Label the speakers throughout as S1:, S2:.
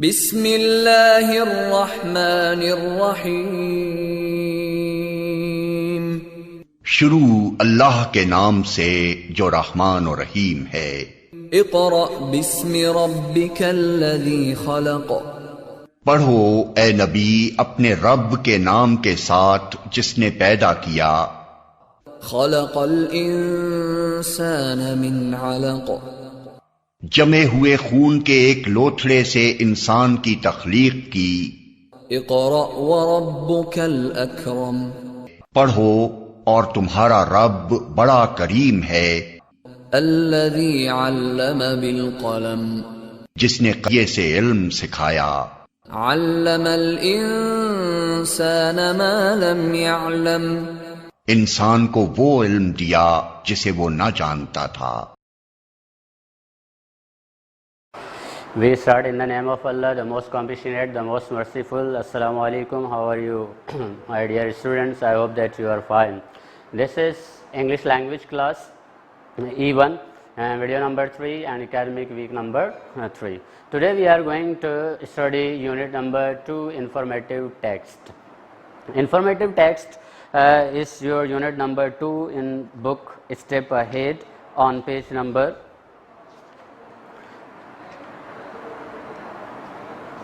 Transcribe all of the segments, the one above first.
S1: बिस्मिल्लाहिर्रहमानिर्रहीम।
S2: शुरू अल्लाह के नाम से जो रहमान और रहीम है।
S1: इक़रा बिस्मि रब्बिकल्लज़ी खलक़।
S2: पढ़ो ए नबी अपने रब के नाम के साथ जिसने पैदा किया।
S1: खलक़ल इंसान मिन अलक़।
S2: जमे हुए खून के एक लोथड़े से इंसान की तख्लीक की।
S1: इक़रा व रब्बुकल अकरम।
S2: पढ़ो और तुम्हारा रब बड़ा करीम है।
S1: अल्लज़ी अल्लम बिल क़लम।
S2: जिसने क़िये से इल्म सिखाया।
S1: अल्लमल इंसान मा लम यअलम।
S2: इंसान को वो इल्म दिया जिसे वो न जानता था।
S3: We start in the name of Allah, the most compassionate, the most merciful. Assalamu alaikum. How are you, my dear students? I hope that you are fine. This is English language class E-1, video number 3 and academic week number 3. Today we are going to study unit number 2, informative text. Informative text is your unit number 2 in book Step Ahead on page number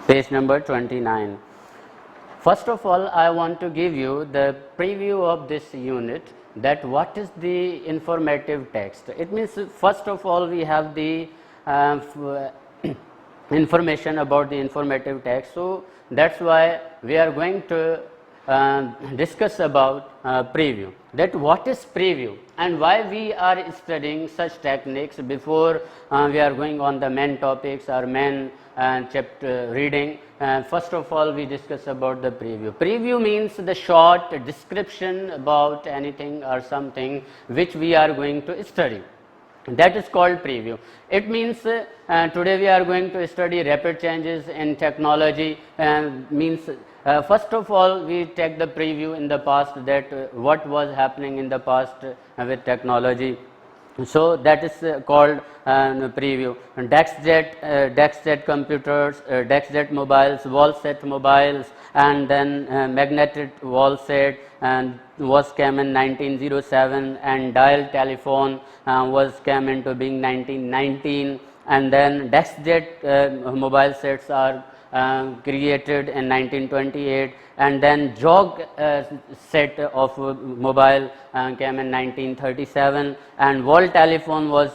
S3: 29. First of all, I want to give you the preview of this unit, that what is the informative text. It means first of all we have the information about the informative text, so that's why we are going to discuss about preview, that what is preview and why we are studying such techniques before we are going on the main topics or main chapter reading. First of all we discuss about the preview. Preview means the short description about anything or something which we are going to study. That is called preview. It means today we are going to study rapid changes in technology, means first of all we take the preview in the past, that what was happening in the past with technology. So that is called preview. DEX-Z computers, DEX-Z mobiles, wall set mobiles, and then magnetic wall set and was came in 1907, and dial telephone was came into being 1919, and then DEX-Z mobile sets are created in 1928, and then jog set of mobile came in 1937, and wall telephone was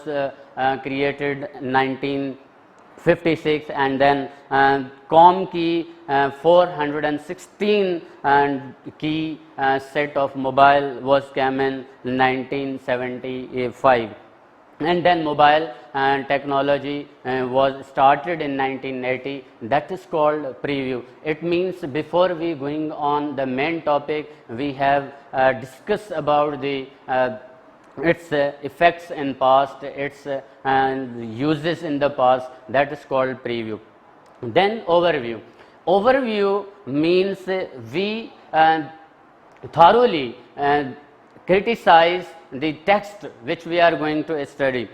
S3: created in 1956, and then COM key 416 and key set of mobile was came in 1975. And then mobile technology was started in 1980. That is called preview. It means before we going on the main topic, we have discussed about the its effects in past, its uses in the past. That is called preview. Then overview. Overview means we thoroughly criticize the text which we are going to study.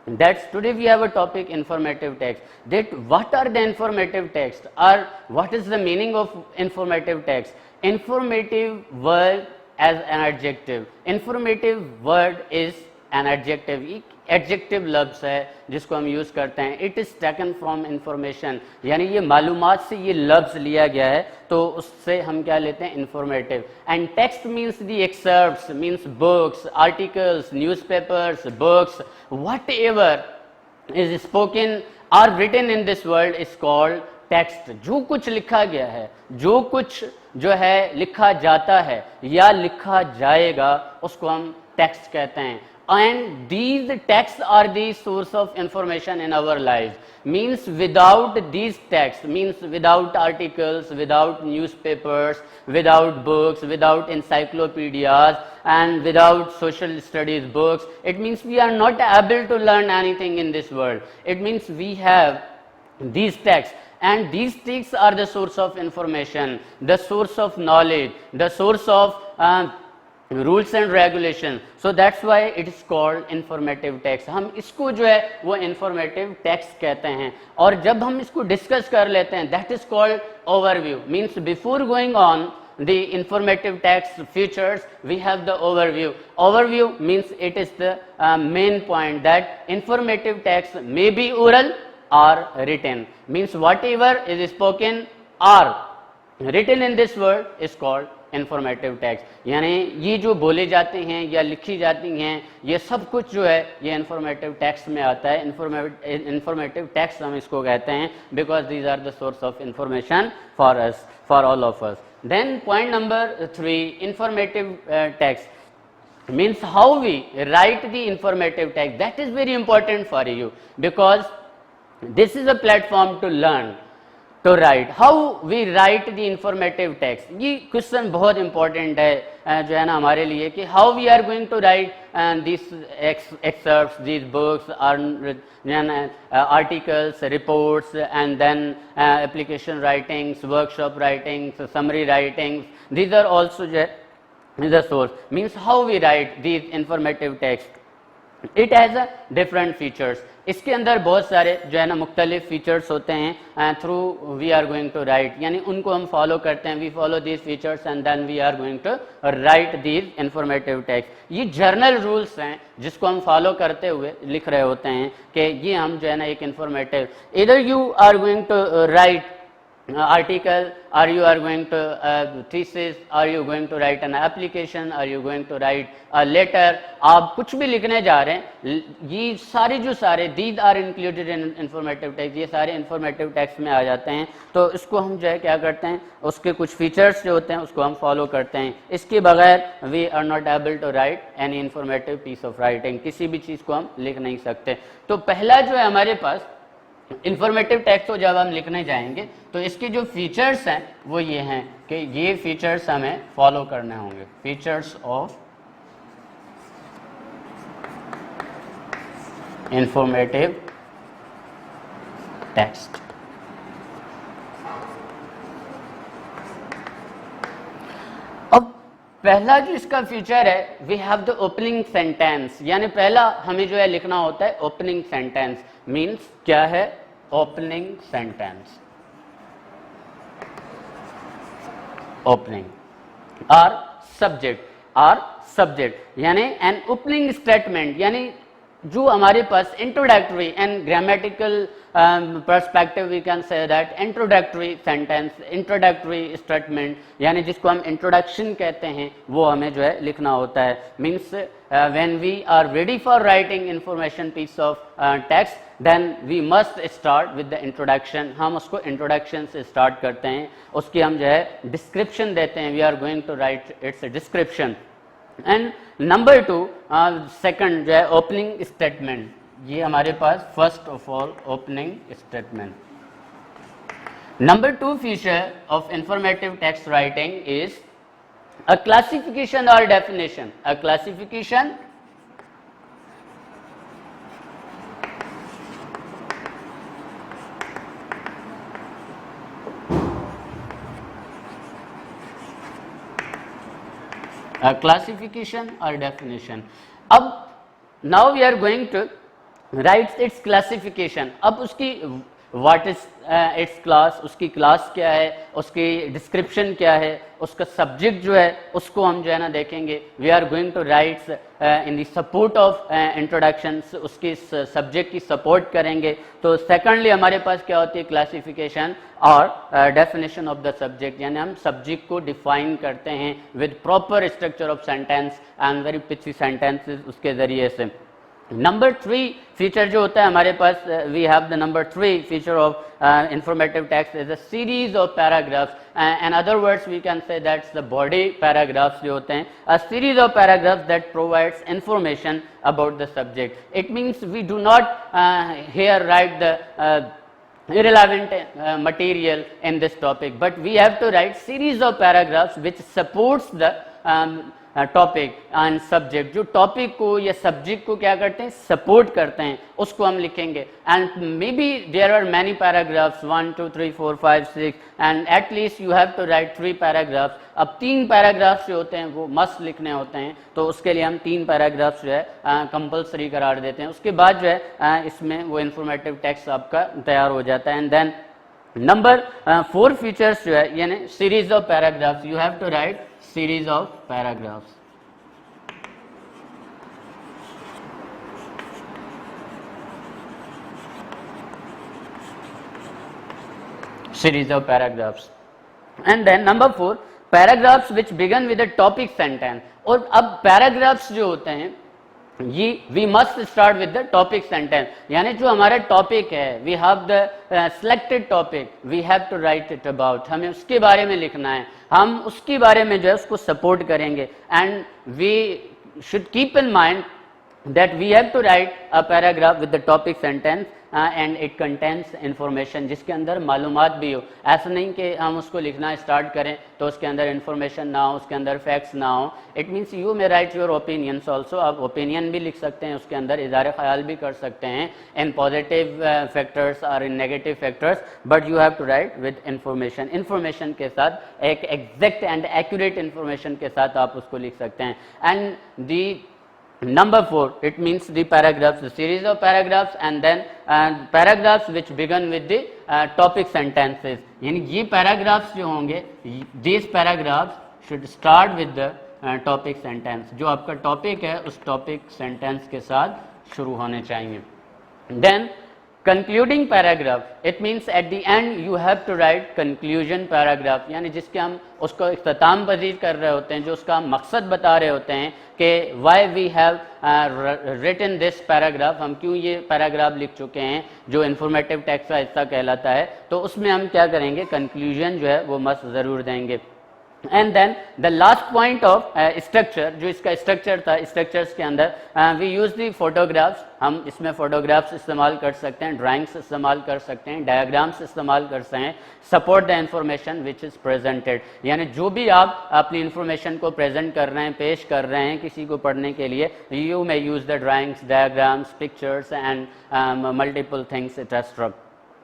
S3: That's today we have a topic informative text. That what are the informative text, or what is the meaning of informative text? Informative word as an adjective. Informative word is an adjective. Adjective लफ्ज़ है जिसको हम use करते हैं. It is taken from information, यानी ये मालूमात से ये लफ्ज़ लिया गया है, तो उससे हम क्या लेते हैं, informative. And text means the excerpts, means books, articles, newspapers, books, whatever is spoken or written in this world is called text. जो कुछ लिखा गया है, जो कुछ जो है लिखा जाता है या लिखा जाएगा, उसको हम टेक्स्ट कहते हैं. And these texts are the source of information in our lives. Means without these texts, means without articles, without newspapers, without books, without encyclopedias, and without social studies books, it means we are not able to learn anything in this world. It means we have these texts, and these texts are the source of information, the source of knowledge, the source of rules and regulation, so that's why it is called informative text. हम इसको जो है वो informative text कहते हैं, और जब हम इसको डिस्कस कर लेते हैं that is called overview. Means before going on the informative text features we have the overview. Overview means it is the main point that informative text may be oral or written, means whatever is spoken or written in this world is called informative text. यानी ये जो बोले जाते हैं या लिखी जाती हैं ये सब कुछ जो है ये इंफॉर्मेटिव टेक्स्ट में आता है। इंफॉर्मेटिव टेक्स्ट हम इसको कहते हैं because these are the source of information for us, for all of us. Then point number 3, informative text means how we write the informative text. That is very important for you because this is a platform to learn to write. How we write the informative text, ये question बहुत important है जो है ना हमारे लिए कि how we are going to write these excerpts, these books, articles, reports, and then application writings, workshop writings, summary writings. These are also the source. Means how we write these informative text. It has a different features. इसके अंदर बहुत सारे जो है ना मुख्तलिफ features होते हैं through we are going to write, यानी उनको हम फॉलो करते हैं। We follow these features and then we are going to write these informative text. ये जर्नल रूल्स हैं जिसको हम फॉलो करते हुए लिख रहे होते हैं कि ये हम जो है ना एक इंफॉर्मेटिव, इधर you are going to write article, or you are going to thesis, are you going to write an application, are you going to write a letter, आप कुछ भी लिखने जा रहे हैं, ये सारे जो सारे these are included in informative text, ये सारे informative text में आ जाते हैं। तो इसको हम जो है क्या करते हैं, उसके कुछ फीचर्स जो होते हैं उसको हम फॉलो करते हैं। इसके बगैर we are not able to write any informative piece of writing, किसी भी चीज़ को हम लिख नहीं सकते। तो पहला जो है हमारे पास इंफॉर्मेटिव टेक्स्ट को जब हम लिखने जाएंगे तो इसके जो फीचर्स हैं वो ये हैं कि ये फीचर्स हमें फॉलो करने होंगे। Features of informative text. अब पहला जो इसका फीचर है we have the opening sentence, यानी पहला हमें जो है लिखना होता है ओपनिंग सेंटेंस। मीन्स क्या है ओपनिंग सेंटेंस, ओपनिंग और सब्जेक्ट यानी एन ओपनिंग स्टेटमेंट, यानी जो हमारे पास introductory and grammatical perspective we can say that introductory sentence, introductory statement, यानी जिसको हम इंट्रोडक्शन कहते हैं वो हमें जो है लिखना होता है। Means when we are ready for writing information piece of text then we must start with the introduction. हम उसको इंट्रोडक्शन से स्टार्ट करते हैं, उसकी हम जो है डिस्क्रिप्शन देते हैं, we are going to write its description. And number 2 second जो है ओपनिंग स्टेटमेंट, ये हमारे पास first of all opening statement. Number 2 feature of informative text writing is a classification और definition. A classification classification or definition. अब now we are going to write its classification. अब उसकी what is its class, उसकी class क्या है, उसकी description क्या है, उसका सब्जेक्ट जो है उसको हम जो है ना देखेंगे। We are going to write in the support of introduction, उसकी सब्जेक्ट की सपोर्ट करेंगे। तो सेकंडली हमारे पास क्या होती है क्लासिफिकेशन और डेफिनेशन ऑफ द सब्जेक्ट, यानी हम सब्जेक्ट को डिफाइन करते हैं with proper structure of sentence and very peachy sentences उसके जरिए से। नंबर 3 फीचर जो होता है हमारे पास, we have the number 3 feature of informative text is a series of paragraphs, and other words we can say that's the body paragraphs जो होते हैं, a series of paragraphs that provides information about the subject. It means we do not here write the irrelevant material in this topic, but we have to write series of paragraphs which supports the topic and subject, जो topic को या subject को क्या करते हैं, support करते हैं, उसको हम लिखेंगे. And maybe there are many paragraphs 1 2 3 4 5 6 and at least you have to write 3 paragraphs. अब 3 पैराग्राफ्स जो होते हैं वो मस्ट लिखने होते हैं, तो उसके लिए हम 3 पैराग्राफ्स जो है कंपल्सरी करार देते हैं. उसके बाद जो है इसमें वो इंफॉर्मेटिव टेक्स्ट आपका तैयार हो जाता है. एंड देन नंबर 4 फीचर्स जो है यानी series of paragraphs. You have to write series of paragraphs. Series of paragraphs. And then number 4, paragraphs which begin with a topic sentence. और अब paragraphs जो होते हैं ये we must start with the topic sentence, यानी जो हमारा topic है we have the selected topic, we have to write it about, हमें उसके बारे में लिखना है, हम उसके बारे में जो है उसको सपोर्ट करेंगे. and we should keep in mind that we have to write a paragraph with the topic sentence and it contains information, जिसके अंदर मालूमात भी हो. ऐसा नहीं कि हम उसको लिखना स्टार्ट करें तो उसके अंदर इंफॉर्मेशन ना हो, उसके अंदर फैक्ट्स ना हो. It means you may right your opinions also. आप ओपिनियन भी लिख सकते हैं, उसके अंदर इज़हार ख्याल भी कर सकते हैं इन पॉजिटिव फैक्टर्स और इन negative factors, but you have to write with information. Information के साथ एक एग्जैक्ट एंड एक्यूरेट इंफॉर्मेशन के साथ आप उसको लिख सकते हैं. And the Number 4, it means the paragraphs, the series of paragraphs and then paragraphs which begin with the topic sentences. यानी ये paragraphs जो होंगे, these paragraphs should start with the topic sentence. जो आपका topic है उस topic sentence के साथ शुरू होने चाहिए. Then concluding paragraph, it means at the end you have to write conclusion paragraph, यानी जिसके हम उसको इख्तिताम पजीर कर रहे होते हैं, जो उसका हम मकसद बता रहे होते हैं कि why we have written this paragraph, हम क्यों ये पैराग्राफ लिख चुके हैं जो इंफॉर्मेटिव टेक्स्ट का हिस्सा कहलाता है, तो उसमें हम क्या करेंगे, कंक्लूजन जो है वो मस्त ज़रूर देंगे. And then the last point of structure, जो इसका स्ट्रक्चर था, स्ट्रक्चर्स के अंदर वी यूज दी फोटोग्राफ्स. हम इसमें फोटोग्राफ्स इस्तेमाल कर सकते हैं, ड्राइंग्स इस्तेमाल कर सकते हैं, डायग्राम्स इस्तेमाल कर सकते हैं. Support the information which is presented, यानी जो भी आप अपनी इंफॉर्मेशन को प्रेजेंट कर रहे हैं, पेश कर रहे हैं किसी को पढ़ने के लिए, you may use the drawings, diagrams, pictures and multiple things etcetera.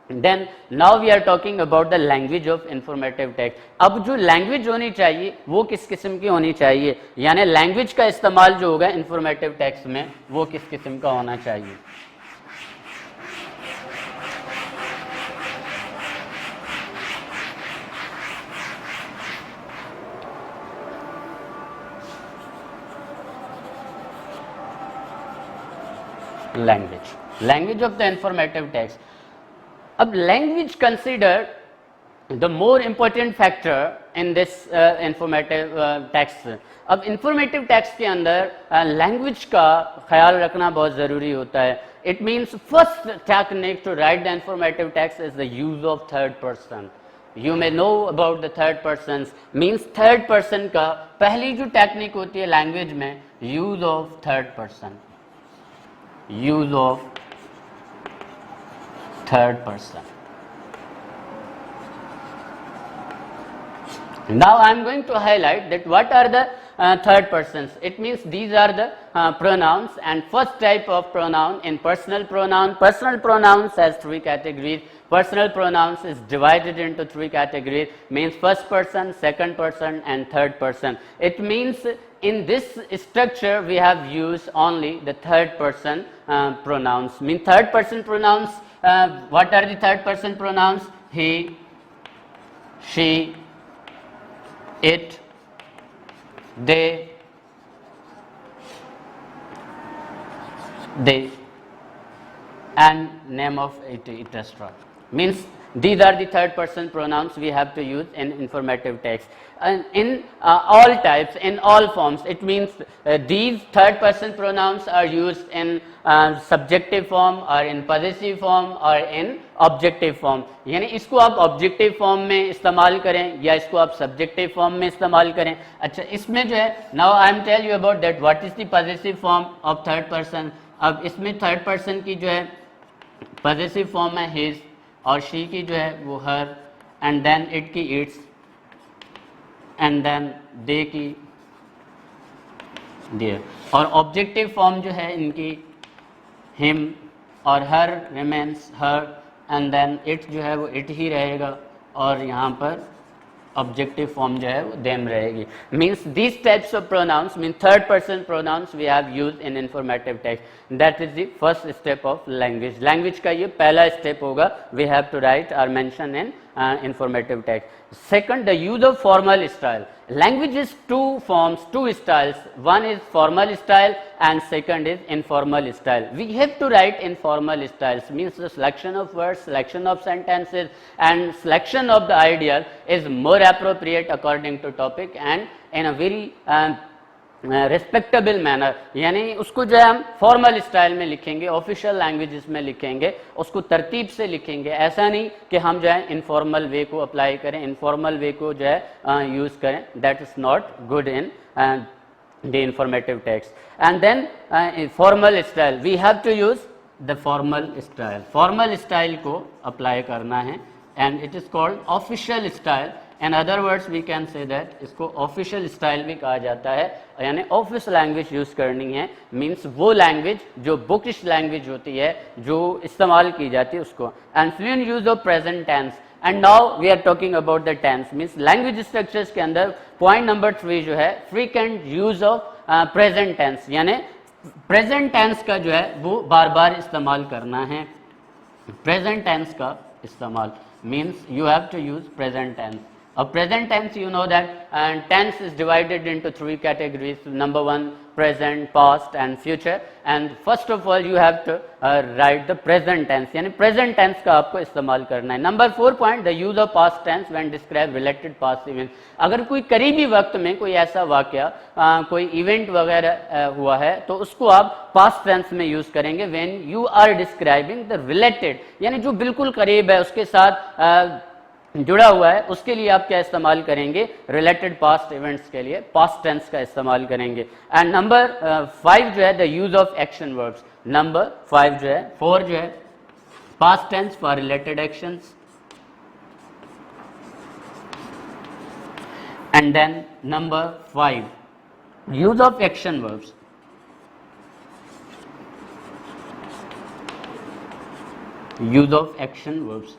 S3: Then now we are talking about the language of informative text. अब जो लैंग्वेज होनी चाहिए वो किस किस्म की होनी चाहिए, यानी लैंग्वेज का इस्तेमाल जो होगा इंफॉर्मेटिव टेक्स्ट में वो किस किस्म का होना चाहिए. Language of the informative text. अब language consider the more important factor in this informative text. अब इंफॉर्मेटिव टेक्स्ट के अंदर लैंग्वेज का ख्याल रखना बहुत ज़रूरी होता है. It means first technique to write the informative text is the use of third person. You may know about the third person, means third person का पहली जो टेक्निक होती है लैंग्वेज में, use of third person, use of third person. Now I am going to highlight that what are the third persons. It means these are the pronouns, and first type of pronoun in personal pronoun. Personal pronouns has 3 categories. Personal pronouns is divided into 3 categories, means first person, second person and third person. It means in this structure we have used only the third person pronouns. Mean third person pronouns, what are the third person pronouns? He, she, it, they, and name of it, etc. Means these are the third person pronouns we have to use in informative text. And in all types, in all forms, it means these third person pronouns are used in subjective form or in possessive form or in objective form. यानी इसको आप objective form में इस्तेमाल करें या इसको आप subjective form में इस्तेमाल करें. अच्छा, इसमें जो है, now I am tell you about that what is the possessive form of third person. अब इसमें थर्ड पर्सन की जो है पॉजिटिव फॉर्म है हिज, और शी की जो है वो हर, एंड देन इट की इट्स, एंड देन दे की डियर। और ऑब्जेक्टिव फॉर्म जो है इनकी हिम और her remains her, and then it जो है वो इट ही रहेगा, और यहाँ पर ऑब्जेक्टिव फॉर्म जो है वो देम रहेगी। Means this types of pronouns mean third person pronouns we have used in informative text, that is the first step of language. Language का ये पहला स्टेप होगा, वी हैव टू राइट और mention in informative text. Second, the use of formal style. Language is two forms, two styles. One is formal style and second is informal style. We have to write informal styles, means the selection of words, selection of sentences and selection of the ideas is more appropriate according to topic and in a very respectable manner, यानी उसको जो है हम formal style में लिखेंगे, official languages में लिखेंगे, उसको तरतीब से लिखेंगे। ऐसा नहीं कि हम जो है इनफॉर्मल वे को अप्लाई करें, इनफॉर्मल वे को जो है यूज़ करें, that is not good in the informative text. And then formal style, we have to use the formal style, formal style को अप्लाई करना है and it is called official style. In other words we can say that इसको official style भी कहा जाता है, यानी office language use करनी है, मीन्स वो लैंग्वेज जो बुकिश लैंग्वेज होती है जो इस्तेमाल की जाती है उसको। And fluent use of present tense, and now we are talking about the tense, means language structures के अंदर पॉइंट नंबर 3 जो है frequent use of present tense, यानी प्रेजेंट टेंस का जो है वो बार बार इस्तेमाल करना है। प्रेजेंट टेंस का इस्तेमाल means you have to use present tense. Of present tense, you know that and tense is divided into 3 categories. Number 1, present, past and future. And first of all, you have to write the present tense. यानी present tense का आपको इस्तेमाल करना है। Number 4 point, the use of past tense when describe related past events. अगर कोई करीबी वक्त में कोई ऐसा वाक़या कोई इवेंट वगैरह हुआ है तो उसको आप past tense में यूज़ करेंगे when you are describing the related, यानी जो बिल्कुल करीब है उसके साथ जुड़ा हुआ है, उसके लिए आप क्या इस्तेमाल करेंगे, रिलेटेड पास्ट इवेंट्स के लिए पास्ट टेंस का इस्तेमाल करेंगे। एंड नंबर 5 जो है the use of action verbs. Number 5 जो है 4 जो है past tense for related actions, and then number 5 use of action verbs. Use of action verbs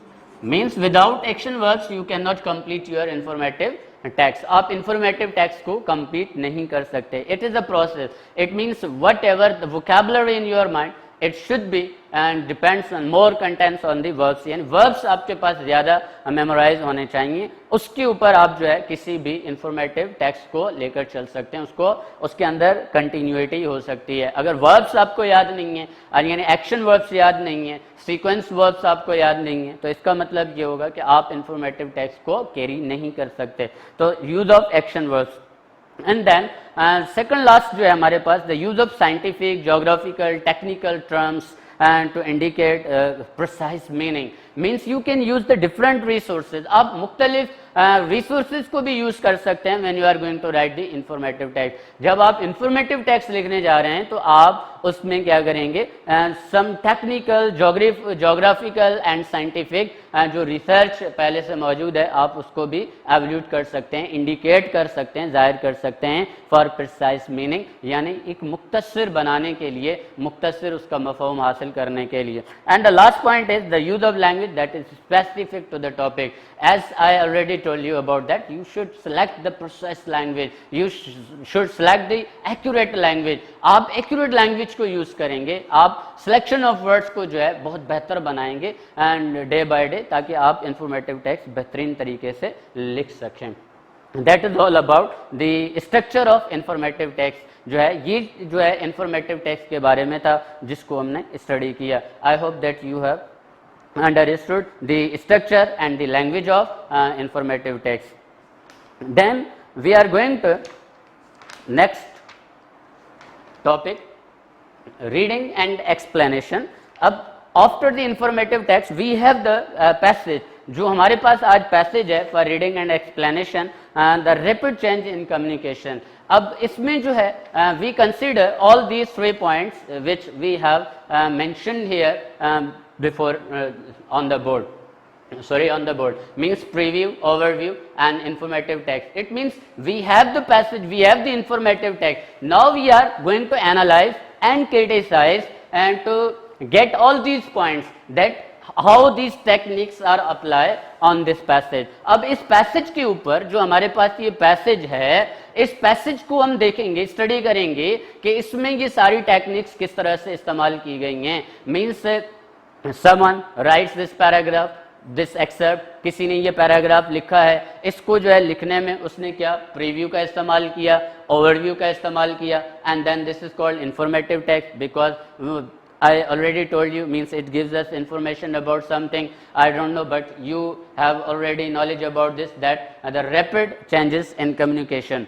S3: means without action verbs you cannot complete your informative text. आप informative text को complete नहीं कर सकते. It is a process. It means whatever the vocabulary in your mind, it should be and depends on more contents on the verbs. यानी verbs आपके पास ज़्यादा memorise होने चाहिए, उसके ऊपर आप जो है किसी भी इंफॉर्मेटिव टेक्स्ट को लेकर चल सकते हैं, उसको उसके अंदर कंटिन्यूटी हो सकती है। अगर वर्ब्स आपको याद नहीं है और यानी एक्शन वर्ब्स याद नहीं है, सीक्वेंस वर्ब्स आपको याद नहीं है, तो इसका मतलब ये होगा कि आप इंफॉर्मेटिव टेक्स्ट को कैरी नहीं कर सकते। तो use of action verbs. And then second last जो है हमारे पास the use of scientific, geographical, technical terms and to indicate precise meaning, means you can use the different resources. आप मुख्तलिफ resources को भी यूज कर सकते हैं when you are going to write the informative text. जब आप informative text लिखने जा रहे हैं तो आप उसमें क्या करेंगे, some technical, geographical and scientific जो रिसर्च पहले से मौजूद है आप उसको भी एवल्यूट कर सकते हैं, इंडिकेट कर सकते हैं, जाहिर कर सकते हैं फॉर प्रिसाइज मीनिंग, यानी एक मुख्तसर बनाने के लिए, मुख्तसर उसका मफहूम हासिल करने के लिए। And the last point is the use of language that is specific to the topic. As I already told you about that, you should select the precise language, you should select the accurate language. आप accurate language को use करेंगे, आप selection of words को जो है बहुत बेहतर बनाएंगे and day by day, ताकि आप informative text बेहतरीन तरीके से लिख सकें। That is all about the structure of informative text. जो है ये जो है informative text के बारे में था जिसको हमने स्टडी किया। I hope that you have understood the structure and the language of informative text. Then we are going to next topic, reading and explanation. अब after the informative text we have the passage. जो हमारे पास आज passage है for reading and explanation, the rapid change in communication. अब इसमें जो है we consider all these 3 points which we have mentioned here before on the board. sorry, on the board, means preview, overview and informative text. It means we have the passage, we have the informative text. Now we are going to analyze and criticize and to get all these points that how these techniques are applied on this passage. अब इस passage के ऊपर जो हमारे पास ये passage है, इस passage को हम देखेंगे, स्टडी करेंगे कि इसमें ये सारी टेक्निक्स किस तरह से इस्तेमाल की गई हैं. Means someone writes this paragraph, this except, किसी ने ये पैराग्राफ लिखा है, इसको जो है लिखने में उसने क्या प्रीव्यू का इस्तेमाल किया, ओवरव्यू का इस्तेमाल किया, and then this is called informative text because I already told you, means it gives us information about something. I don't know, but you have already knowledge about this, that the rapid changes in communication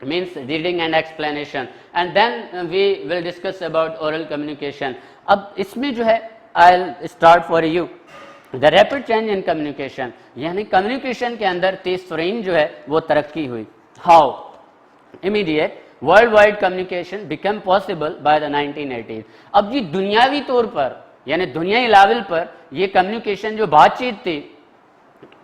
S3: means reading and explanation, and then we will discuss about oral communication. अब इसमें जो है I'll start for you. The rapid change in communication, यानी communication के अंदर तेज़ जो है वो तरक्की हुई. How? Immediate worldwide communication became possible by the 1980s. अब जी दुनियावी तौर पर यानी दुनियाई लेवल पर ये कम्युनिकेशन जो बातचीत थी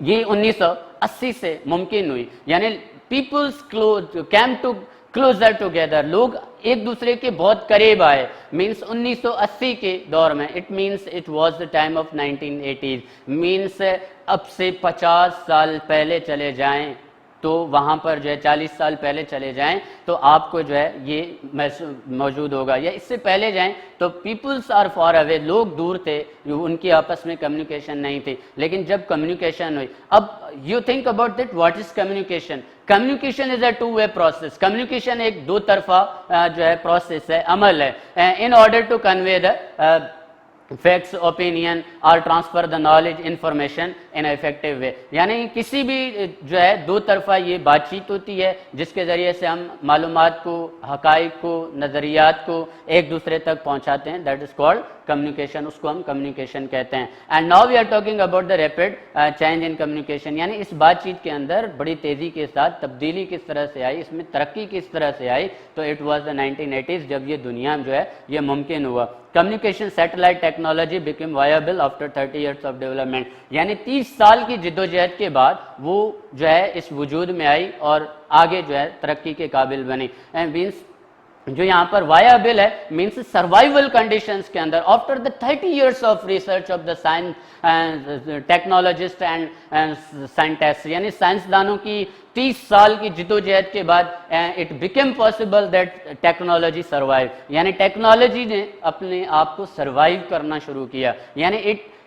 S3: ये 1980 से मुमकिन हुई. यानी peoples came to closer together, लोग एक दूसरे के बहुत करीब आए. मीन्स 1980 के दौर में, it means it was the time of 1980s. Means अब से 50 साल पहले चले जाएं तो वहाँ पर जो है 40 साल पहले चले जाएं तो आपको जो है ये मौजूद होगा, या इससे पहले जाएं तो पीपल्स आर फॉर अवे, लोग दूर थे, उनकी आपस में कम्युनिकेशन नहीं थी. लेकिन जब कम्युनिकेशन हुई, अब you think about that, what is communication? Communication is a two way process. Communication एक दो तरफा जो है प्रोसेस है, अमल है. In order to convey the facts, opinion और transfer the knowledge, information in effective way. यानी किसी भी जो है दो तरफा ये बातचीत होती है जिसके ज़रिए से हम मालूमात को, हकाइक को, नज़रियात को एक दूसरे तक पहुंचाते हैं. दैट इज कॉल्ड कम्युनिकेशन, उसको हम कम्युनिकेशन कहते हैं. And now we are talking about the rapid change in communication, यानी इस बातचीत के अंदर बड़ी तेज़ी के साथ तब्दीली किस तरह से आई, इसमें तरक्की किस तरह से आई. तो इट वाज द 1980s जब ये दुनिया में जो है ये मुमकिन हुआ. Communication satellite technology become viable after 30 years of development, यानी 30 साल की जिद्दोजहद के बाद वो जो है इस वजूद में आई और आगे जो है तरक्की के काबिल बनी. मीन्स जो यहाँ पर वायाबिल है मीन्स सर्वाइवल कंडीशंस के अंदर after the 30 years of research of the science technologist and scientist, यानी साइंसदानों की 30 साल की जिद्दोजहद के बाद it became possible that technology survive, यानी टेक्नोलॉजी ने अपने आप को सर्वाइव करना शुरू किया. यानी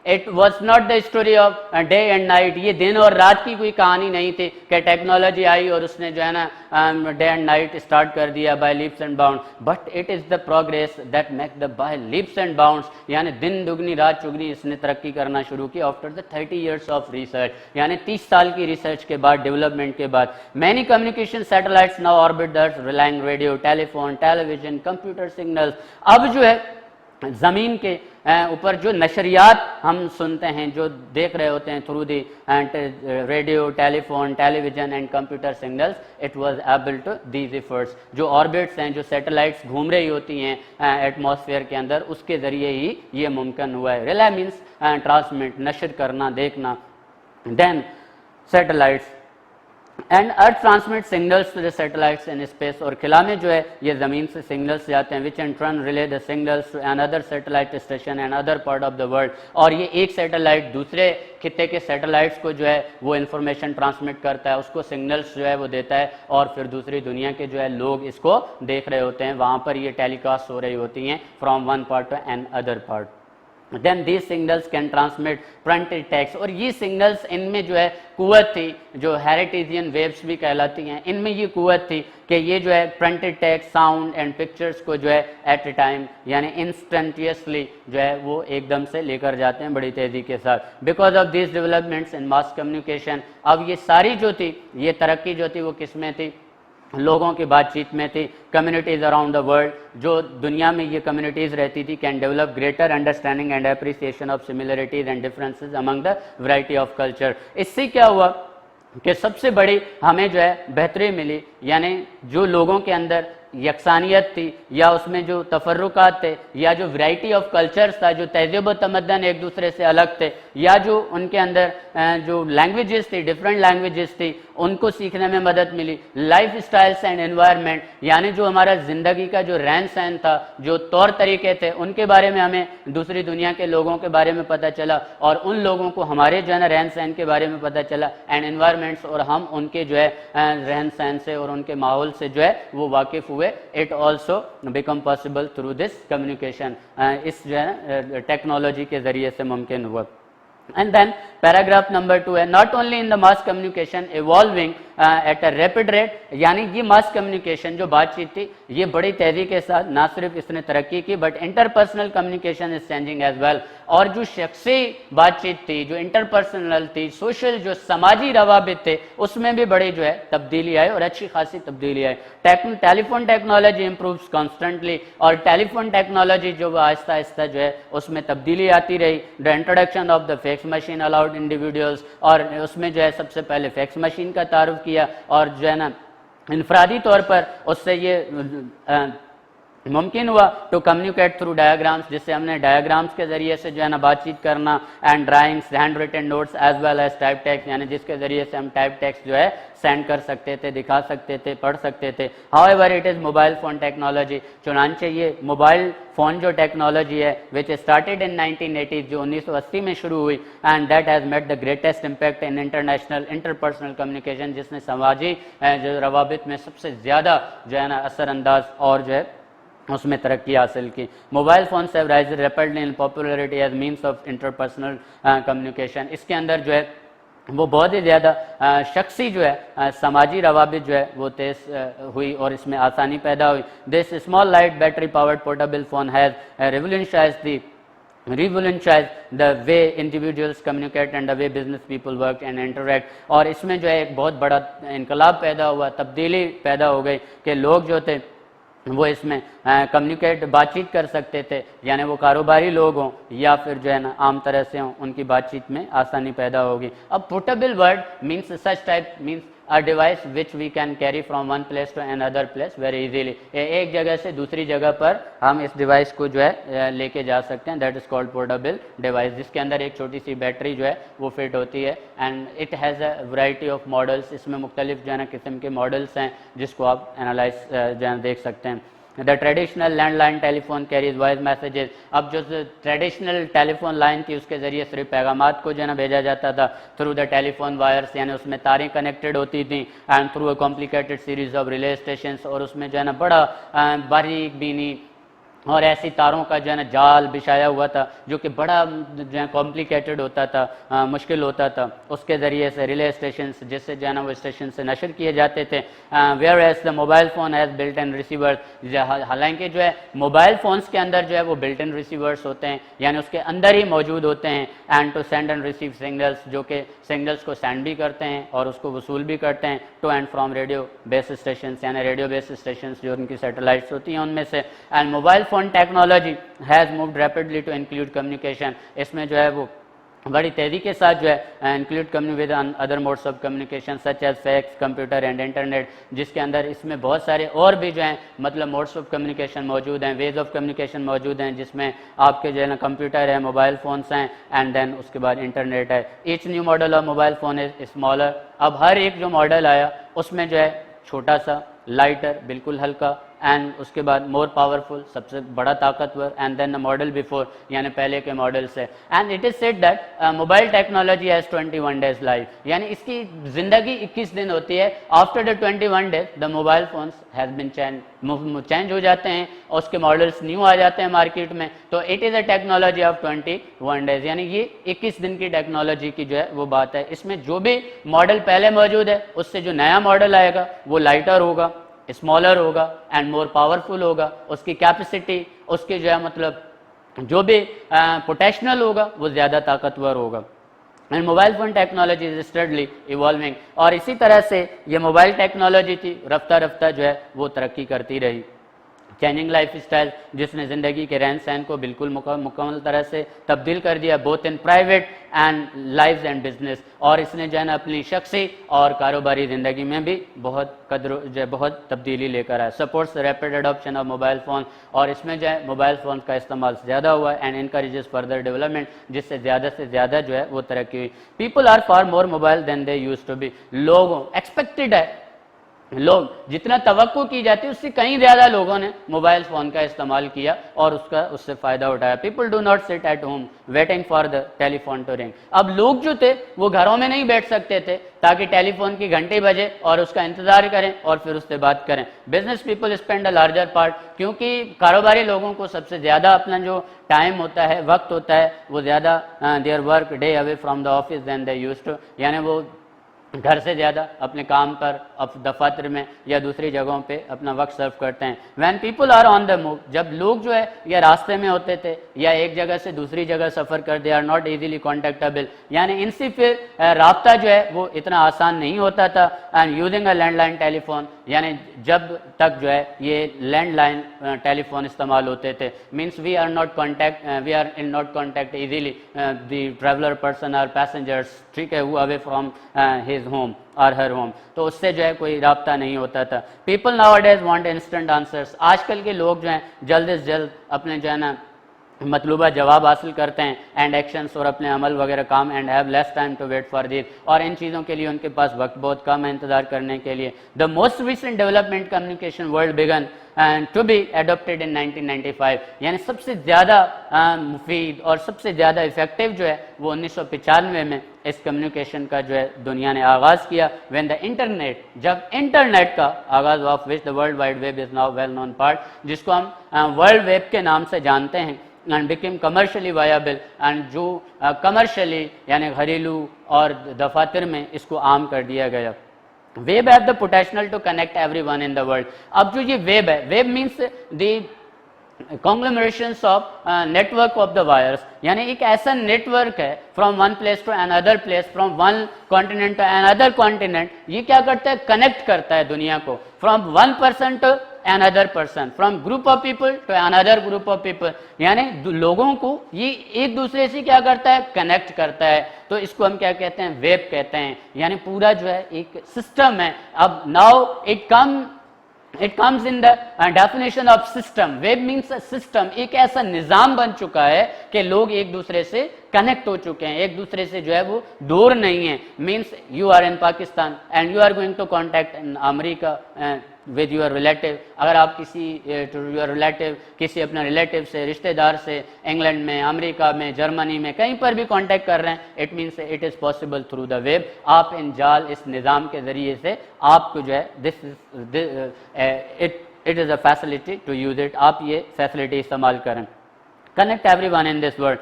S3: it was not the story of day and night, ये दिन और रात की कोई कहानी नहीं थी कि टेक्नोलॉजी आई और उसने जो है ना डे एंड नाइट स्टार्ट कर दिया by leaps and bounds, but it is the progress that make the by leaps and bounds, यानी दिन दुगनी रात चुगनी इसने तरक्की करना शुरू की after the 30 years of research, यानी 30 साल की रिसर्च के बाद, डेवलपमेंट के बाद. Many communication satellites now orbit the earth relying radio, telephone, television, computer signals. अब जो है ज़मीन के ऊपर जो नशरियात हम सुनते हैं, जो देख रहे होते हैं through the radio, telephone, television and computer signals, it was able to these efforts. जो ऑर्बिट्स हैं, जो सैटेलाइट्स घूम रही होती हैं एटमॉस्फेयर के अंदर, उसके ज़रिए ही ये मुमकिन हुआ है. रिले मीन्स ट्रांसमिट, नशर करना, देखना. Then satellites and earth transmit signals to the satellites in space, और खिला में जो है ये ज़मीन से सिग्नल्स जाते हैं which in turn relay the signals to another satellite station and other part of the world. और ये एक सैटेलाइट दूसरे खित्ते के सैटेलाइट्स को जो है वो इन्फॉर्मेशन ट्रांसमिट करता है, उसको सिग्नल्स जो है वो देता है, और फिर दूसरी दुनिया के जो है लोग इसको देख रहे होते हैं, वहाँ पर ये टेलीकास्ट हो रही होती हैं from one part to another part. Then these signals can transmit printed text, और ये सिग्नल्स इनमें जो है कुव्वत थी, जो हेरिटेजियन वेव्स भी कहलाती हैं, इनमें ये कुव्वत थी कि ये जो है printed text, sound and pictures को जो है एट ए टाइम यानी इंस्टेंटियसली जो है वो एकदम से लेकर जाते हैं बड़ी तेज़ी के साथ. Because of this developments in mass communication, अब ये सारी जो थी ये तरक्की जो थी वो किस में थी? लोगों की बातचीत में थी. कम्युनिटीज़ अराउंड द वर्ल्ड, जो दुनिया में ये कम्युनिटीज़ रहती थी, can develop greater understanding and appreciation of similarities and differences among the variety of culture. इससे क्या हुआ कि सबसे बड़ी हमें जो है बेहतरी मिली, यानी जो लोगों के अंदर यकसानियत थी या उसमें जो तफर्रुकात थे या जो वैरायटी ऑफ कल्चर्स था, जो तहज़ीब व तमद्दन एक दूसरे से अलग थे, या जो उनके अंदर जो लैंग्वेजेस थी, डिफरेंट लैंग्वेजेस थी, उनको सीखने में मदद मिली। लाइफ स्टाइल्स एंड एनवायरनमेंट, यानी जो हमारा ज़िंदगी का जो रहन सहन था, जो तौर तरीके थे, उनके बारे में हमें दूसरी दुनिया के लोगों के बारे में पता चला और उन लोगों को हमारे जो है ना रहन सहन के बारे में पता चला। एंड एनवायरनमेंट्स, और हम उनके जो है रहन सहन से और उनके माहौल से जो है वो वाकिफ हुए। It also become possible through this communication, इस जो है टेक्नोलॉजी के ज़रिए से मुमकिन हुआ। And then paragraph number 2 है, not only in the mass communication evolving at a rapid rate, यानी ये मास कम्युनिकेशन जो बातचीत थी ये बड़ी तेजी के साथ ना सिर्फ इसने तरक्की की, but interpersonal communication is changing as well. और जो शख्सी बातचीत थी, जो इंटरपर्सनल थी, सोशल जो समाजी रवाबित थे, उसमें भी बड़ी जो है तब्दीली आई और अच्छी खासी तब्दीली आई। टेलीफोन टेक्नोलॉजी इम्प्रूव्स कॉन्स्टेंटली, और टेलीफोन टेक्नोलॉजी जो आहिस्ता आहिस्ता जो है उसमें तब्दीली आती रही। The introduction of the fax machine allowed individuals, और उसमें जो है सबसे पहले फैक्स मशीन का तारुफ किया और जो है ना इनफरादी तौर पर उससे ये मुमकिन हुआ टू कम्युनिकेट थ्रू डायग्राम्स, जिससे हमने डायग्राम्स के जरिए से जो है ना बातचीत करना, and drawings, handwritten notes as well as type text, यानी जिसके जरिए से हम टाइप टेक्स्ट जो है सेंड कर सकते थे, दिखा सकते थे, पढ़ सकते थे। However it is mobile phone technology, चुनांचे ये मोबाइल फ़ोन जो टेक्नोलॉजी है विच स्टार्टेड इन 1980, जो 1980 में शुरू हुई, and that has made the greatest impact in international interpersonal communication, जिसने समाजी जो रवाबित में सबसे ज़्यादा जो है ना असरअंदाज और जो है उसमें तरक्की हासिल की। Mobile phone have rise rapidly in popularity as means of interpersonal communication, इसके अंदर जो है वो बहुत ही ज़्यादा शख्सी जो है समाजी रवाबित जो है वो तेज़ हुई और इसमें आसानी पैदा हुई। This small light battery powered portable phone has revolutionize the way individuals communicate and the way business people work and interact, और इसमें जो है एक बहुत बड़ा इनकलाब पैदा हुआ, तब्दीली पैदा हो गई कि लोग जो थे वो इसमें कम्युनिकेट बातचीत कर सकते थे, यानी वो कारोबारी लोग हों या फिर जो है ना आम तरह से हों, उनकी बातचीत में आसानी पैदा होगी। अब portable word means such type means a device which we can carry from one place to another place very easily, एक जगह से दूसरी जगह पर हम इस डिवाइस को जो है लेके जा सकते हैं। That is called portable device, जिसके अंदर एक छोटी सी बैटरी जो है वो फिट होती है, and it has a variety of models, इसमें मुख्तलिफ जो है ना किस्म के मॉडल्स हैं जिसको आप एनालाइज जो है देख सकते हैं। The traditional landline telephone carries voice messages, अब जो ट्रेडिशनल टेलीफोन लाइन थी उसके ज़रिए सिर्फ पैगामात को जो है ना भेजा जाता था थ्रू द टेलीफोन वायर्स, यानी उसमें तारें कनेक्टेड होती थी, and through a complicated series of relay station, और उसमें जो है ना बड़ा बारीक बीनी और ऐसी तारों का जो है ना जाल बिछाया हुआ था जो कि बड़ा जो है कॉम्प्लिकेटेड होता था, मुश्किल होता था। उसके ज़रिए से रिले स्टेशन जिससे जो है ना वो स्टेशन से नशर किए जाते थे। Whereas the mobile phone has built in receivers, हालांकि जो है मोबाइल फ़ोन्स के अंदर जो है वो बिल्ट इन रिसीवर्स होते हैं, यानी उसके अंदर ही मौजूद होते हैं, and to send and receive signals, जो कि सिग्नल्स को सेंड भी करते हैं और उसको वसूल भी करते हैं, to and from radio base station, यानी रेडियो बेस स्टेशन जो उनकी सैटेलाइट्स होती हैं उनमें से। And mobile phone technology has moved rapidly to include communication, इसमें जो है वो बड़ी तेज़ी के साथ जो है include with other modes of communication such as fax, computer and internet, जिसके अंदर इसमें बहुत सारे और भी जो हैं मतलब मोड्स ऑफ कम्युनिकेशन मौजूद हैं, वेज ऑफ कम्युनिकेशन मौजूद हैं, जिसमें आपके जो है ना कंप्यूटर है, मोबाइल फ़ोन्स हैं, एंड देन उसके बाद इंटरनेट है। Each new model of mobile phone is smaller, अब हर एक जो मॉडल आया उसमें जो है छोटा सा, लाइटर बिल्कुल हल्का, एंड उसके बाद मोर पावरफुल सबसे बड़ा ताकतवर, and then the model before यानी पहले के मॉडल से। And it is said that mobile technology has 21 days life, यानी इसकी ज़िंदगी 21 दिन होती है। After the 21 days the mobile phones has been change हो जाते हैं और उसके मॉडल्स न्यू आ जाते हैं मार्केट में, तो it is a technology of 21 days, यानी ये 21 दिन की टेक्नोलॉजी की जो है वो बात है। इसमें जो भी मॉडल पहले मौजूद है उससे जो नया मॉडल आएगा वो लाइटर होगा, स्मॉलर होगा एंड मोर पावरफुल होगा, उसकी कैपेसिटी, उसकी जो है मतलब जो भी पोटेंशियल होगा वो ज़्यादा ताकतवर होगा। And mobile phone technology is steadily evolving, और इसी तरह से ये मोबाइल टेक्नोलॉजी थी रफ्ता रफ्ता जो है वो तरक्की करती रही। चेंजिंग लाइफ स्टाइल, जिसने ज़िंदगी के रहन सहन को बिल्कुल मुकम्मल तरह से तब्दील कर दिया, both in private and life and business, और इसने जो है ना अपनी शख्सी और कारोबारी ज़िंदगी में भी बहुत तब्दीली लेकर आया। Supports rapid adoption of mobile phone, और इसमें जो है मोबाइल फ़ोन का इस्तेमाल ज़्यादा हुआ एंड इनकरेजेस फर्दर डेवलपमेंट, जिससे ज़्यादा से ज़्यादा जो है वो तरक्की हुई। People are far more mobile than they use to be, लोगों एक्सपेक्टेड है, लोग जितना तवक्को की जाती है उससे कहीं ज़्यादा लोगों ने मोबाइल फ़ोन का इस्तेमाल किया और उससे फ़ायदा उठाया। People do not sit at home waiting for the telephone to ring, अब लोग जो थे वो घरों में नहीं बैठ सकते थे ताकि टेलीफोन की घंटी बजे और उसका इंतज़ार करें और फिर उससे बात करें। Business people spend a larger part, क्योंकि कारोबारी लोगों को सबसे ज़्यादा अपना जो टाइम होता है, वक्त होता है, वो ज़्यादा their work day away from the office than they used to, यानी वो घर से ज़्यादा अपने काम पर दफातर में या दूसरी जगहों पे अपना वक्त सर्व करते हैं। When people are on the move, जब लोग जो है या रास्ते में होते थे या एक जगह से दूसरी जगह सफ़र कर, दे आर नॉट इजीली कॉन्टेक्टेबल, यानी इनसे फिर राब्ता जो है वो इतना आसान नहीं होता था। And using a landline telephone, यानी जब तक जो है ये लैंडलाइन टेलीफोन इस्तेमाल होते थे, means we are in not contact easily the traveller person or passengers, ठीक है, who away from his home or her home, तो उससे जो है कोई राब्ता नहीं होता था। People now days want instant answers, आजकल के लोग जो हैं जल्द से जल्द अपने जो है ना मतलूबा जवाब हासिल करते हैं एंड एक्शंस, और अपने अमल वगैरह काम, and have less time to wait for this, और इन चीज़ों के लिए उनके पास वक्त बहुत कम है इंतजार करने के लिए। The most recent development communication world began to be adopted in 1995, यानी सबसे ज़्यादा मुफीद और सबसे ज़्यादा इफेक्टिव जो है वो 1995 में इस कम्युनिकेशन का जो है दुनिया ने आगाज़ किया। व्हेन द इंटरनेट, जब इंटरनेट का आगाज़, of which the world wide web is now well known part, जिसको हम वर्ल्ड वेब के नाम से जानते हैं, and became commercially viable, and जो कमर्शियली यानी घरेलू और दफातर में इसको आम कर दिया गया। Web have the potential to connect everyone in the world, अब जो ये वेब है, web means the conglomerations of network of the wires, यानी एक ऐसा नेटवर्क है from one place to another place, from one continent to another continent, ये क्या करता है, कनेक्ट करता है दुनिया को, from one person to another person, from group of people to another group of people, यानी लोगों को ये एक दूसरे से क्या करता है, कनेक्ट करता है। तो इसको हम क्या कहते हैं, वेब कहते हैं, यानी पूरा जो है एक सिस्टम है। अब now it comes in the definition of system, web means a system, एक ऐसा निज़ाम बन चुका है कि लोग एक दूसरे से कनेक्ट हो चुके हैं, एक दूसरे से जो है वो दूर नहीं है। Means you are in Pakistan and you are going to contact in America with your relative, अगर आप किसी अपने रिलेटिव से, रिश्तेदार से इंग्लैंड में, अमेरिका में, जर्मनी में, कहीं पर भी कांटेक्ट कर रहे हैं, it means it is possible through the web. आप इन जाल, इस निज़ाम के ज़रिए से आपको जो है it is a facility to use it, आप ये फैसिलिटी इस्तेमाल करें। Connect everyone in this world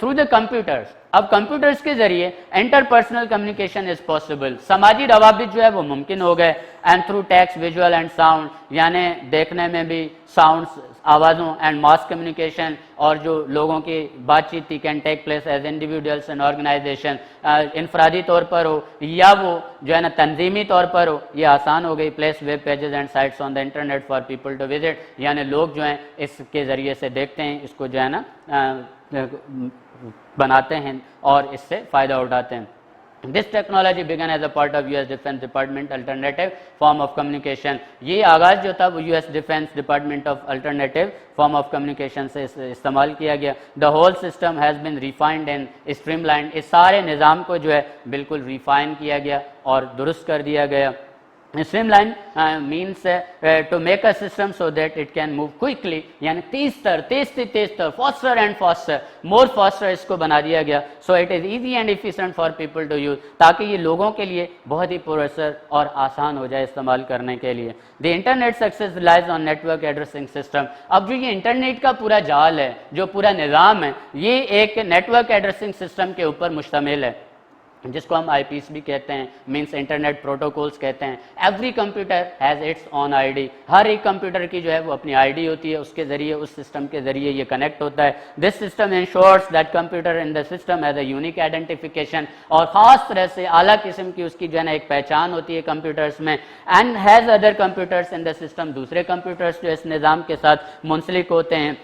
S3: through the computers, अब कंप्यूटर्स के जरिए इंटरपर्सनल कम्युनिकेशन इज पॉसिबल, समाजी रवाबित जो है वो मुमकिन हो गए। And through text, visual and sound, यानी देखने में भी, साउंड्स, आवाज़ों, एंड मास कम्युनिकेशन, और जो लोगों की बातचीत थी can take place as individuals and organisation, इनफरादी तौर पर हो या वो जो है ना तंजीमी तौर पर हो, ये आसान हो गई। Place web pages and sites on the internet for people to visit, यानी लोग जो हैं इसके ज़रिए से देखते हैं, इसको जो है ना बनाते हैं और इससे फ़ायदा उठाते हैं। This technology began as a part of US Defense Department alternative form of communication, ये आगाज़ जो था वो US Defense Department of alternative form of communication से इस्तेमाल किया गया। The whole system has been refined and streamlined, इस सारे निज़ाम को जो है बिल्कुल रिफाइन किया गया और दुरुस्त कर दिया गया। Streamline means to make a system so that it can move quickly, यानी तेज तर, faster and faster, more faster इसको बना दिया गया। So it is easy and efficient for people to use, ताकि ये लोगों के लिए बहुत ही पुरअसर और आसान हो जाए इस्तेमाल करने के लिए। The internet success relies on network addressing system, अब जो ये इंटरनेट का पूरा जाल है, जो पूरा निज़ाम है, ये एक नेटवर्क एड्रेसिंग सिस्टम के ऊपर मुश्तमिल है। जिसको हम आईपीस भी कहते हैं, मींस इंटरनेट प्रोटोकॉल्स कहते हैं। Every computer has its own ID, हर एक कंप्यूटर की जो है वो अपनी आईडी होती है, उसके जरिए उस सिस्टम के जरिए ये कनेक्ट होता है। This system ensures that computer in the system has a unique identification, और ख़ास तरह से आला किस्म की उसकी जो है ना एक पहचान होती है कंप्यूटर्स में। And has other computers in the system, दूसरे कंप्यूटर्स जो इस निज़ाम के साथ मुंसलिक होते हैं।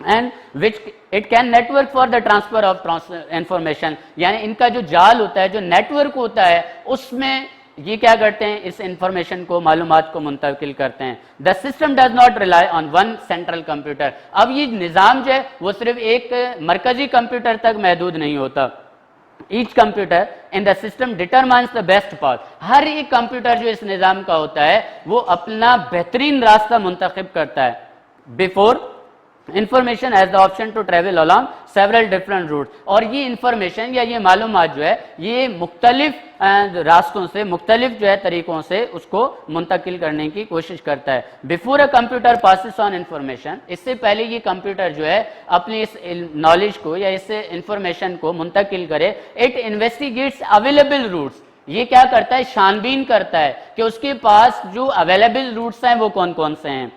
S3: And which it can network for the transfer of information, यानी इनका जो जाल होता है, जो नेटवर्क होता है, उसमें ये क्या करते हैं, इस इंफॉर्मेशन को, मालूमात को मुंतकिल करते हैं। The system does not rely on one central computer, अब ये निज़ाम जो है वो सिर्फ एक मरकजी कंप्यूटर तक महदूद नहीं होता। Each computer in the system determines the best path, हर एक कंप्यूटर जो इस निज़ाम का होता है वो अपना बेहतरीन रास्ता मुंतखब करता है। Before information has the option to travel along several different route, और ये इंफॉर्मेशन या ये मालूमात जो है ये मुख्तलिफ रास्तों से, मुख्तलिफ जो है तरीकों से उसको मुंतकिल करने की कोशिश करता है। Before a computer passes on information, इससे पहले ये कंप्यूटर जो है अपनी इस नॉलेज को या इस इंफॉर्मेशन को मुंतकिल करे, इट इन्वेस्टिगेट्स अवेलेबल रूट्स, ये क्या करता है, छानबीन करता है कि उसके पास जो अवेलेबल रूट्स हैं वो कौन कौन से हैं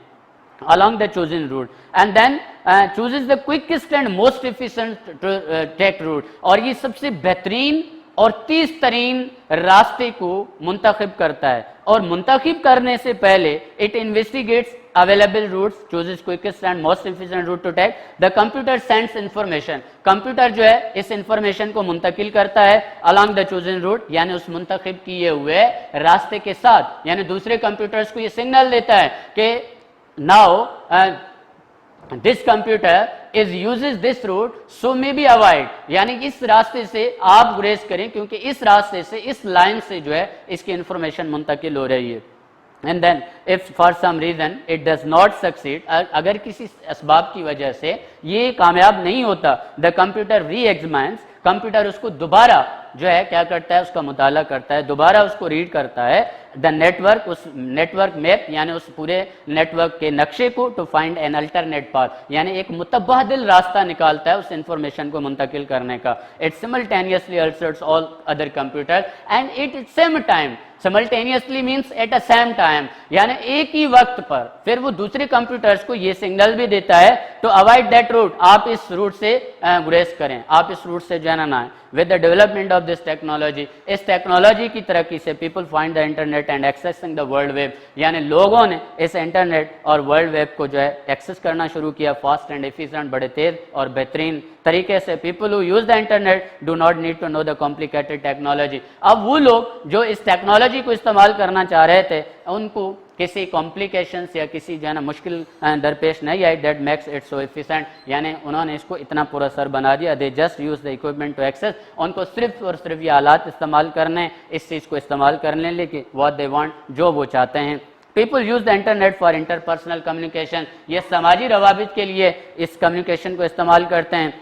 S3: along the chosen route, and then chooses the quickest and most efficient take route, और ये सबसे बेहतरीन और तेज तरीन रास्ते को मुंतखब करता है। और मुंतखब करने से पहले it investigates available routes, chooses quickest and most efficient route to take, the computer sends information, computer जो है इस इंफॉर्मेशन को मुंतकिल करता है अलॉन्ग द चूजन रूट, यानी उस मुंतखब किए हुए रास्ते के साथ, यानी दूसरे कंप्यूटर्स को ये सिग्नल देता है कि now this computer is uses this route so may be avoid, यानी इस रास्ते से आप गुरेज करें क्योंकि इस रास्ते से, इस लाइन से जो है इसकी इंफॉर्मेशन मुंतकिल हो रही है। And then if for some reason it does not succeed, अगर किसी असबाब की वजह से ये कामयाब नहीं होता, द कंप्यूटर री एग्जामिन्स, कंप्यूटर उसको दोबारा जो है क्या करता है, उसका मुताला करता है, दोबारा उसको रीड करता है, द नेटवर्क, उस नेटवर्क मैप यानी उस पूरे नेटवर्क के नक्शे को, to find an alternate path, यानी एक मुतबादिल रास्ता निकालता है उस इंफॉर्मेशन को मुंतकिल करने का। It simultaneously alerts all other computer and it same time, simultaneously means at a same time, यानी एक ही वक्त पर फिर वो दूसरे कंप्यूटर्स को ये सिग्नल भी देता है टू अवॉइड दैट रूट, आप इस रूट से गुरेज करें, आप इस रूट से जाना ना है। With the development of this technology, इस टेक्नोलॉजी की तरक्की से people find the internet and accessing the world web, यानी लोगों ने इस इंटरनेट और वर्ल्ड वेब को जो है एक्सेस करना शुरू किया फास्ट एंड एफिशिएंट, बड़े तेज और बेहतरीन तरीके से। People who use the internet do not need to know the complicated technology, अब वो लोग जो इस टेक्नोलॉजी को इस्तेमाल करना चाह रहे थे उनको किसी कॉम्प्लिकेशंस या किसी जो है ना मुश्किल दरपेश नहीं आई, that makes it so efficient, यानी उन्होंने इसको इतना पूरा सर बना दिया, they just use the equipment to access, उनको सिर्फ और सिर्फ ये आलात इस्तेमाल करने, इस चीज़ को इस्तेमाल करने लेके व्हाट दे वांट, जो वो चाहते हैं। People use the internet for interpersonal communication, ये समाजी रवाबित के लिए इस कम्युनिकेशन को इस्तेमाल करते हैं।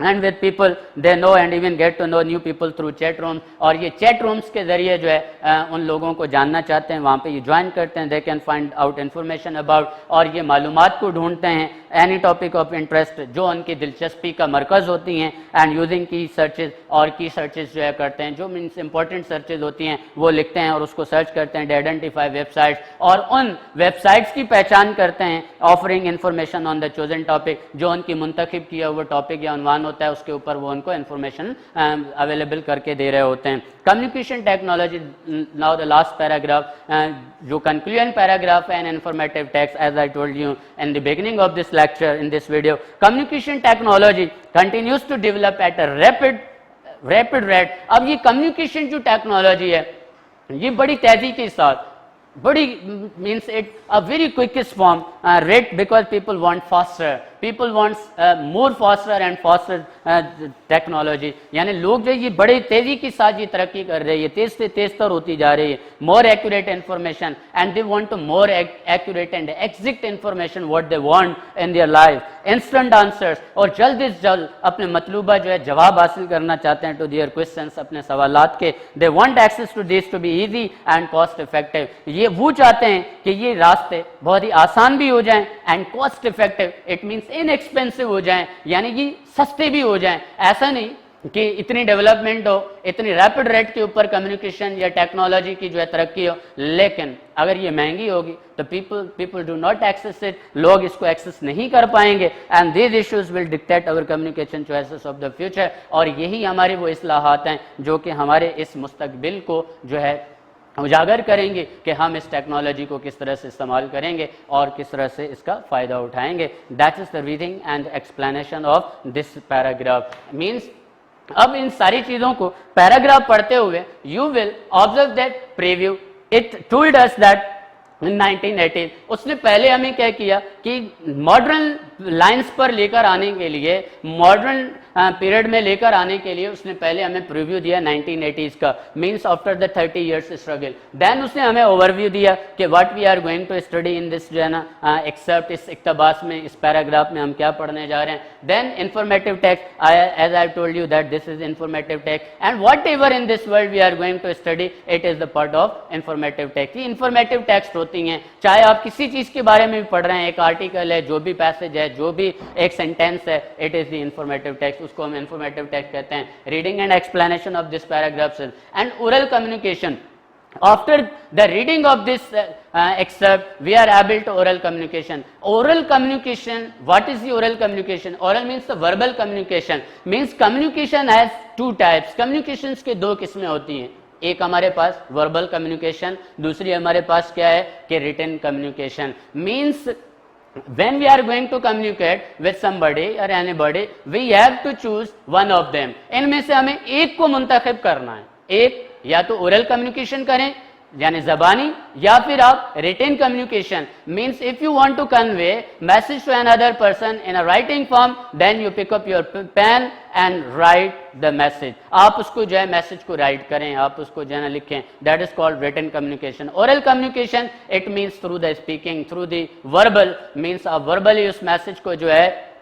S3: And with people they know and even get to know new people through chat room, और ये चैट रूम्स के जरिए जो है उन लोगों को जानना चाहते हैं, वहाँ पे ये ज्वाइन करते हैं, they can find out information about, और ये मालूमात को ढूंढते हैं एनी टॉपिक ऑफ इंटरेस्ट जो उनकी दिलचस्पी का मरकज़ होती हैं, एंड यूजिंग की सर्चेज, और की सर्चेज जो है करते हैं, जो मीन्स इंपॉर्टेंट सर्चेज होती हैं वो लिखते हैं और उसको सर्च करते हैं, दे आइडेंटिफाई वेबसाइट्स, और उन वेबसाइट्स की पहचान करते हैं, offering information on the chosen topic, जो उनकी मुंतखब किया हुआ टॉपिक या उन्वान होता है उसके ऊपर वो उनको इन्फॉर्मेशन अवेलेबल करके दे रहे होते हैं। Communication technology, now the last paragraph, जो कंक्लूजन पैराग्राफ है in informative text, as I told you in the beginning of this lecture in this video, communication technology continues to develop at a rapid rate. अब ये communication जो technology है ये बड़ी तेजी के साथ, बड़ी means it a very quickest form rate, because people want faster, people wants more faster and faster technology, यानी लोग जो ये बड़े तेजी के साथ ये तरक्की कर रही है, तेज से तेज तर होती जा रही है, more accurate information and they want to more accurate and exact information what they want in their life, instant answers, और जल्द से जल्द अपने मतलूबा जो है जवाब हासिल करना चाहते हैं टू देयर क्वेश्चंस, अपने सवालात के, they want access to this to be easy and cost effective, ये वो चाहते हैं कि ये रास्ते बहुत ही आसान भी हो जाएं and cost effective, it means inexpensive हो जाएं, यानी कि सस्ते भी हो जाएं। ऐसा नहीं कि इतनी डेवलपमेंट हो, इतनी रैपिड रेट के ऊपर कम्युनिकेशन या टेक्नोलॉजी की जो है तरक्की हो, लेकिन अगर ये महंगी होगी तो people do not access it, लोग इसको एक्सेस नहीं कर पाएंगे, and these issues will dictate our communication choices of the future. और यही हमारी वो इस्लाहात हैं जो कि हमारे इस मुस्तकबिल को जो है उजागर करेंगे कि हम इस टेक्नोलॉजी को किस तरह से इस्तेमाल करेंगे और किस तरह से इसका फ़ायदा उठाएंगे। That is the reading and explanation of this paragraph. Means अब इन सारी चीज़ों को पैराग्राफ पढ़ते हुए you will observe that preview it told us that in 1918 उसने पहले हमें क्या किया कि मॉडर्न लाइंस पर लेकर आने के लिए, मॉडर्न पीरियड में लेकर आने के लिए उसने पहले हमें प्रीव्यू दिया 1980s का, means after the 30 years struggle. Then उसने हमें ओवरव्यू दिया कि what we are going to study in this जो है ना एक्सेप्ट, इस इक्तबास में, इस पैराग्राफ में हम क्या पढ़ने जा रहे हैं। Then informative text, as I told you that this is informative text and whatever in this world we are going to study it is the part of informative text. ये informative text होती हैं, चाहे आप किसी चीज के बारे में भी पढ़ रहे हैं, एक आर्टिकल है, जो भी पैसेज है, जो भी एक सेंटेंस है, it is the informative text, उसको हम इंफॉर्मेटिव टेक्स्ट कहते हैं। Reading and explanation of this paragraph and oral communication. After the reading of this excerpt, we are able to oral communication. Oral communication, what is the oral communication? Oral means the verbal communication. Means communication has two types. Communications के दो किस्में होती हैं, एक हमारे पास verbal communication, दूसरी हमारे पास क्या है कि written communication. Means when we are going to communicate with somebody or anybody, we have to choose one of them. इनमें से हमें एक को मुंतखब करना है, एक या तो ओरल कम्युनिकेशन करें यानी जबानी, या फिर आप written communication. Means if you want to convey message to another person in a writing form, then you pick up your pen and write the message. आप उसको जो है मैसेज को राइट करें, आप उसको जो है लिखें, that is called written communication. Oral communication it means through the speaking, through the verbal, means आप वर्बली उस मैसेज को जो है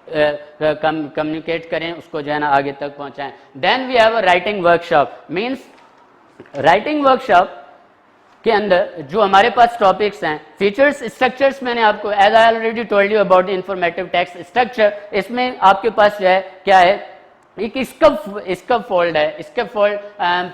S3: कम्युनिकेट करें, उसको जो है ना आगे तक पहुंचाएं। Then we have a writing workshop. Means writing workshop के अंदर जो हमारे पास टॉपिक्स हैं, फीचर्स, स्ट्रक्चर्स, मैंने आपको as I already told you about the informative text structure, इसमें आपके पास जो है क्या है, एक स्कप फोल्ड है, scaffold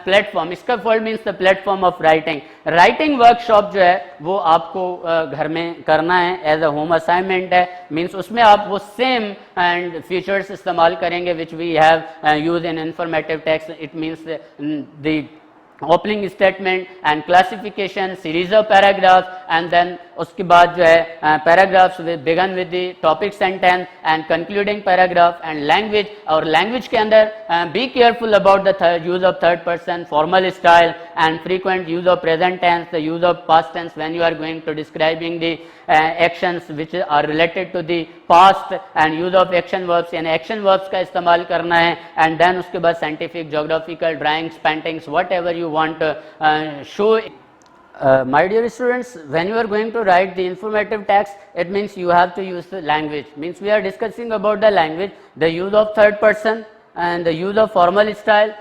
S3: platform. Scaffold means the platform of writing. Writing workshop जो है वो आपको घर में करना है, एज अ होम असाइनमेंट है। मीन्स उसमें आप वो सेम एंड फीचर्स इस्तेमाल करेंगे which we have use in informative text. It means the opening statement and classification, series of paragraphs, and then उसके बाद जो है paragraphs began with the topic sentence and concluding paragraph and language. और language के अंदर be careful about the use of third person, formal style and frequent use of present tense, the use of past tense when you are going to describing the actions which are related to the past, and use of action verbs, यानी action verbs का इस्तेमाल करना है। And then उसके बाद scientific, geographical, drawings, paintings, whatever you want to show. My dear students, when you are going to write the informative text, it means you have to use the language. Means we are discussing about the language, the use of third person and the use of formal style,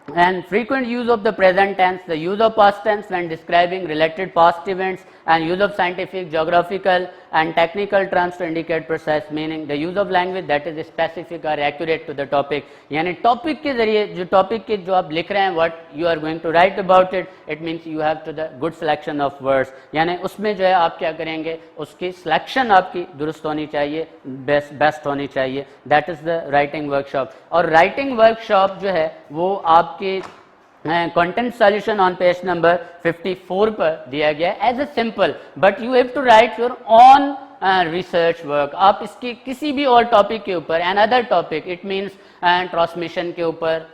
S3: and frequent use of the present tense, the use of past tense when describing related past events, and use of scientific, geographical and technical terms to indicate precise meaning, the use of language that is specific or accurate to the topic. यानी topic के जरिए जो topic के जो आप लिख रहे हैं, what you are going to write about it, it means you have to the good selection of words. यानी उसमें जो है आप क्या करेंगे, उसकी सिलेक्शन आपकी दुरुस्त होनी चाहिए, बेस्ट होनी चाहिए। That is the writing workshop. और राइटिंग वर्कशॉप जो है वो आपके content solution on page number 54 पर दिया गया है as a simple, but you have to write your own research work. आप इसकी किसी भी और टॉपिक के ऊपर, another topic, it means transmission के ऊपर,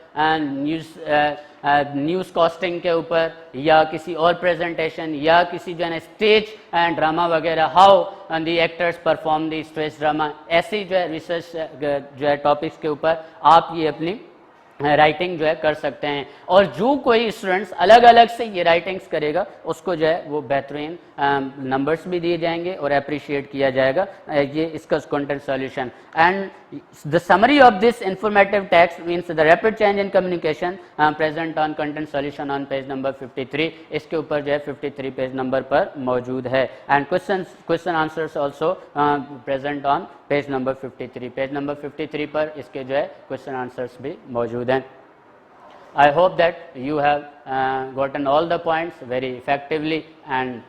S3: न्यूज़ कास्टिंग के ऊपर, या किसी और प्रेजेंटेशन, या किसी जो है स्टेज ड्रामा वगैरह, how the actors perform the stage drama, ऐसी जो है रिसर्च जो है टॉपिक्स के ऊपर आप ये अपनी राइटिंग जो है कर सकते हैं। और जो कोई स्टूडेंट्स अलग अलग से ये राइटिंग्स करेगा उसको जो है वो बेहतरीन नंबर्स भी दिए जाएंगे और अप्रिशिएट किया जाएगा। ये इसका content solution and the summary of this informative text means the rapid change in communication present on content solution on page number 53। इसके ऊपर जो है 53 पेज नंबर पर मौजूद है। And question answers also present on page number 53। Page number 53 पर इसके जो है क्वेश्चन आंसर्स भी मौजूद हैं। I hope that you have gotten all the points very effectively, and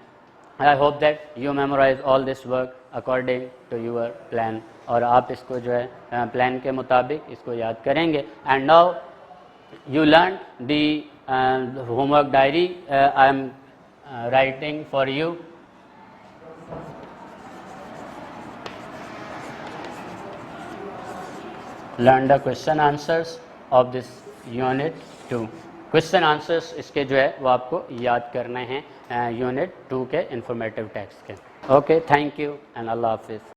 S3: I hope that you memorize all this work according to your plan, और आप इसको जो है प्लान के मुताबिक इसको याद करेंगे। And now you learned the homework diary I am writing for you. Learn the question answers of this unit 2. Question answers इसके जो है वो आपको याद करने हैं यूनिट 2 के इंफॉर्मेटिव टेक्स्ट के। ओके, थैंक यू एंड अल्लाह हाफिज़।